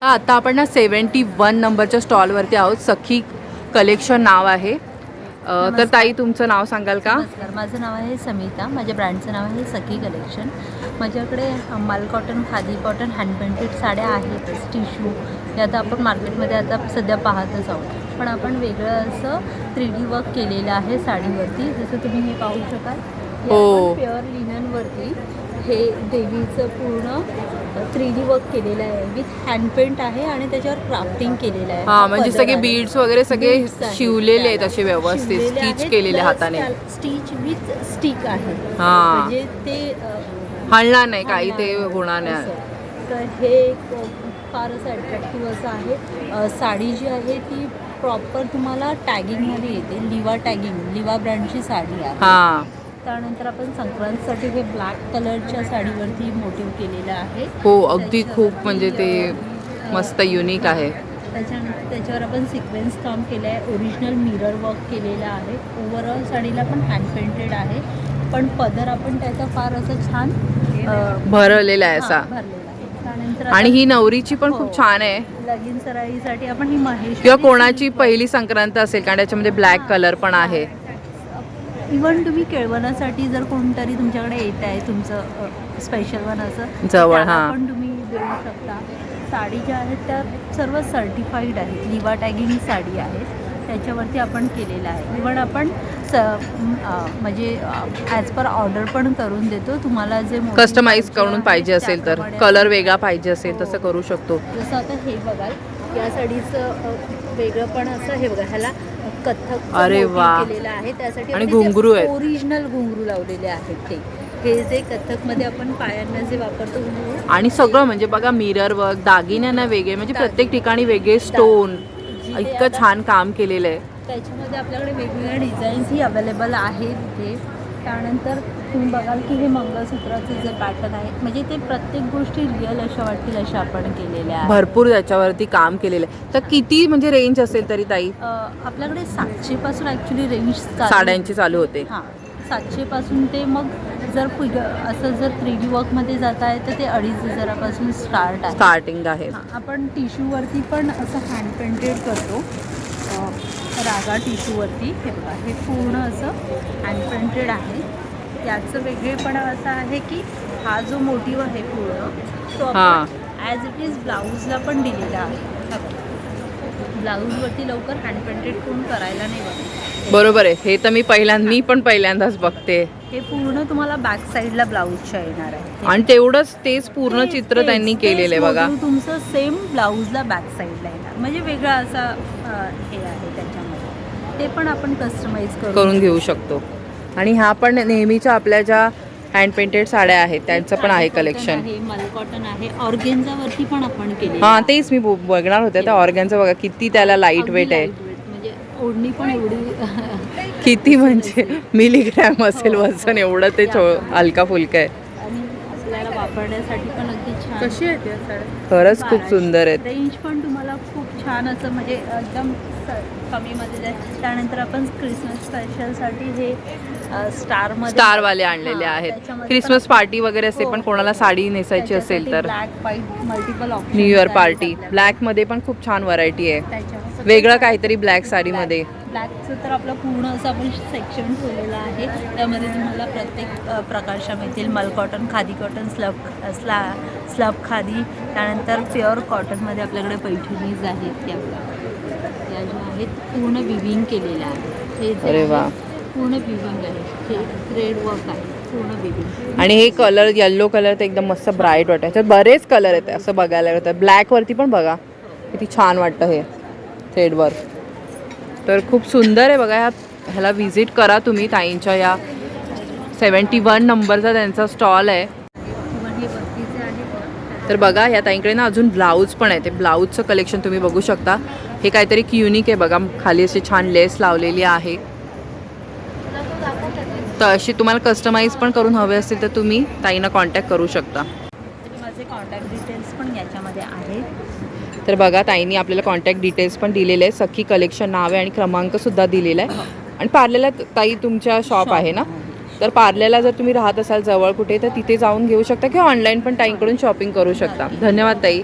आता आपण ना 71 नंबरच्या स्टॉलवरती आहोत. सखी कलेक्शन नाव आहे. तर ताई तुमचं नाव सांगाल का? नमस्कार, माझं नाव आहे समिता. माझ्या ब्रँडचं नाव आहे सखी कलेक्शन. माझ्याकडे मल cotton, khadi cotton, hand painted साड्या आहेतच. टिश्यू हे आता आपण मार्केटमध्ये आता सध्या पाहतच आहोत. पण आपण वेगळं असं 3D वर्क केलेलं आहे साडीवरती. जसं तुम्ही हे पाहू शकाल. हो. प्युअर लिननवरती हे देवीचं पूर्ण 3D वर्क केलेलं आहे. विथ हँड पेंट आहे आणि त्याच्यावर क्राफ्टिंग केलेलं आहे. हा, म्हणजे सगळे बीड्स वगैरे सगळे Beads आहेत शिवलेले आहेत, त्याला. असे व्यवस्थित शिवलेले स्टिच आहेत, केलेले plus हाताने. स्टिच विथ स्टिक आहे. हा. म्हणजे ते हलणार नाही, काही ते होणार नाही. असं. तर हे एक फार असं अट्रॅक्टिव्ह असं आहे. साडी जी आहे ती प्रॉपर तुम्हाला टॅगिंगमध्ये येते. लिवा टॅगिंग, लिवा ब्रँडची साडी आहे. हा. त्यानंतर आपण संक्रांतसाठी हे ब्लॅक कलरच्या साडीवरती मोटिव्ह केलेलं आहे. हो, अगदी खूप म्हणजे ते मस्त युनिक आहे. त्याच्यानंतर त्याच्यावर आपण सिक्वेन्स काम केलं आहे. ओरिजिनल मिरर वर्क केलेलं आहे. ओव्हरऑल साडीला पण हँड पेंटेड आहे. पण पदर आपण त्याचा फार असं छान भरलेला आहे असा. भरलेला आहे. त्यानंतर आणि ही नवरीची पण हो, खूप छान आहे. लगीन सराईसाठी आपण ही महेश किंवा कोणाची पहिली संक्रांत असेल, कारण त्याच्यामध्ये ब्लॅक कलर पण आहे. इव्हन तुम्ही केळवणासाठी जर कोणतरी तुमच्याकडे येत आहे, तुमचं स्पेशल वन असं जवळ, त्याला हां. पण तुम्ही देऊ शकता. साडी ज्या आहेत त्या सर्व सर्टिफाईड आहेत. लिवा टॅगिंग साडी आहे, त्याच्यावरती आपण केलेलं आहे. इव्हन आपण म्हणजे ॲज पर ऑर्डर पण करून देतो. तुम्हाला जे कस्टमाइज करून पाहिजे असेल तर, कलर वेगळा पाहिजे असेल तसं करू शकतो. जसं आता हे बघाल, या साडीचं वेगळं पण असं हे बघा, ह्याला कथ्थक अरे वा. केलेलं आहे. त्यासाठी आणि घुंगरू आहेत. ओरिजिनल घुंगरू लावलेले आहेत. हे जे कथ्थकमध्ये आपण पायांना जे वापरतो घुंगरू, आणि सगळं म्हणजे बघा, मिरर वर्क, दागिन्यांना वेगळे, म्हणजे प्रत्येक ठिकाणी वेगळे स्टोन, इतकं छान काम केलेलं आहे. त्याच्यामध्ये आपल्याकडे वेगवेगळ्या डिझाईन्सही अवेलेबल आहेत इथे. त्यानंतर तुम्ही बघाल की हे मंगळसूत्राचे जे पॅटर्न आहे, म्हणजे ते प्रत्येक गोष्टी रिअल अशा वाटतील अशा आपण केलेल्या आहेत. भरपूर त्याच्यावरती काम केलेलं आहे. तर किती म्हणजे रेंज असेल तरी ताई? आपल्याकडे 700 पासून ॲक्च्युली रेंज साड्यांची चालू होते. हां, 700 पासून ते मग जर असं जर 3D वर्कमध्ये जात आहे तर ते 2500पासून स्टार्ट आहे. स्टार्टिंग आहे. आपण टिश्यूवरती पण असं हँड पेंटेड करतो. रागा टिश्यूवरती हे बघा, हे पूर्ण असं हँड पेंटेड आहे. याचं वेगळेपणा असं आहे की हा जो मोटिव्ह आहे पूर्ण, तो आपण ॲज इट इज ब्लाऊजला पण दिलेला आहे. ब्लाऊजवरती लवकर हँड पेंटेड कोण करायला नाही बघत. बरोबर आहे. हे तर मी पण पहिल्यांदाच बघते. हे पूर्ण तुम्हाला बॅक साईडला ब्लाऊजच्या येणार आहे. आणि तेवढंच तेच पूर्ण चित्र त्यांनी केलेलं आहे बघा. तुमचं सेम ब्लाऊजला बॅक साईडला येणार, म्हणजे वेगळा असा हे आहे त्याच्यामध्ये. ते पण आपण कस्टमाइज करून घेऊ शकतो. आणि ह्या पण नेहमीच्या आपल्या ज्या हँड पेंटेड साड्या आहेत त्यांचं पण आहे कलेक्शन. मल कॉटन आहे. ऑर्गेन्झावरती पण आपण केले. हां, तेच मी बघणार होते. त्या ऑर्गॅनचं बघा किती त्याला लाईट वेट आहे. म्हणजे ओढणी पण एवढी किती म्हणजे मिलीग्रॅम असेल वजन, एवढं ते हलका फुलका आहे. आणि आपल्याला वापरण्यासाठी पण अगदी छान. कशी आहे त्या साड्या? खरंच खूप सुंदर आहेत. रेंज पण तुम्हाला खूप छान असं म्हणजे एकदम कमीमध्ये आहे. त्यानंतर आपण क्रिसमस स्पेशलसाठी हे स्टारवाले आणलेले आहेत. क्रिसमस पार्टी वगैरे असते, पण कोणाला साडी नेसायची असेल तर black, white, multiple option. New year party ब्लॅकमध्ये पण खूप छान व्हरायटी आहे. वेगळं काहीतरी ब्लॅक साडीमध्ये. ब्लॅकचं तर आपलं पूर्ण असं आपण सेक्शन ठेवलेलं आहे. त्यामध्ये तुम्हाला प्रत्येक प्रकारच्या मिळतील. मल cotton, khadi cotton, slub khadi. त्यानंतर प्युअर कॉटनमध्ये आपल्याकडे पैठणीज आहेत. त्या या ज्या आहेत पूर्ण विविंग केलेल्या आहेत. हे अरे वा, पूर्ण विविंग आहे. हे थ्रेड वर्क आहे पूर्ण विविंग. आणि हे कलर येल्लो कलर तर एकदम मस्त ब्राईट वाटतं. त्याच्यात बरेच कलर आहेत असं बघायला मिळतं. ब्लॅकवरती पण बघा किती छान वाटतं हे थ्रेड वर्क. तर खूप सुंदर आहे बघा. ह्याला व्हिजिट करा तुम्ही. ताईंच्या या 71 नंबरचा त्यांचा स्टॉल आहे. तर बघा, या ताईंकडे ना अजून ब्लाऊज पण आहे. ते ब्लाऊजचं कलेक्शन तुम्ही बघू शकता. हे काहीतरी युनिक आहे बघा. खाली अशी छान लेस लावलेली आहे. तर अशी तुम्हाला कस्टमाइज पण करून हवे असतील तर तुम्ही ताईंना कॉन्टॅक्ट करू शकता. माझे कॉन्टॅक्ट डिटेल्स पण याच्यामध्ये आहेत. तर बघा, ताईंनी आपल्याला कॉन्टॅक्ट डिटेल्स पण दिलेले आहे. सखी कलेक्शन नाव आहे आणि क्रमांकसुद्धा दिलेला आहे. आणि पार्लेला ताई तुमच्या शॉप आहे ना? तर पार्लेला जर तुम्ही राहत असाल जवळ कुठे, तर तिथे जाऊन घेऊ शकता किंवा ऑनलाईन पण ताईंकडून शॉपिंग करू शकता. धन्यवाद ताई.